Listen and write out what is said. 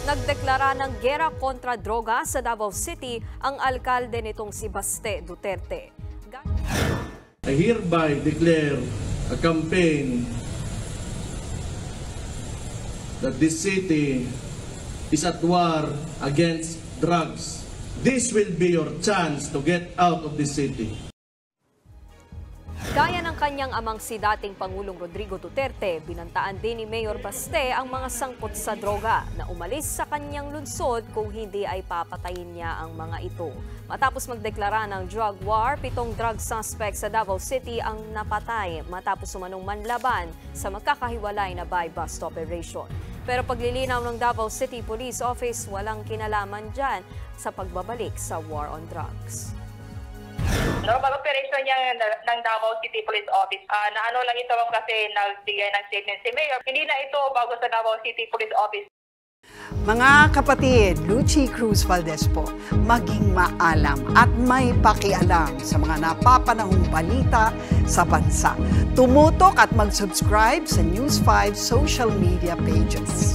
Nagdeklara ng giyera kontra droga sa Davao City ang alkalde nitong si Baste Duterte. I hereby declare a campaign that this city is at war against drugs. This will be your chance to get out of this city. Gaya ng kanyang amang si dating Pangulong Rodrigo Duterte, binantaan din ni Mayor Baste ang mga sangkot sa droga na umalis sa kanyang lungsod kung hindi ay papatayin niya ang mga ito. Matapos magdeklara ng drug war, 7 drug suspects sa Davao City ang napatay matapos umanong manlaban sa magkakahiwalay na buy-bust operation. Pero paglilinaw ng Davao City Police Office, walang kinalaman dyan sa pagbabalik sa war on drugs. Pag-operation niya ng Davao City Police Office, na ano lang ito kasi nagbigay ng statement si Mayor. Hindi na ito bago sa Davao City Police Office. Mga kapatid, Lucy Cruz Valdez po, maging maalam at may pakialam sa mga napapanahong balita sa bansa. Tumutok at mag-subscribe sa News 5 social media pages.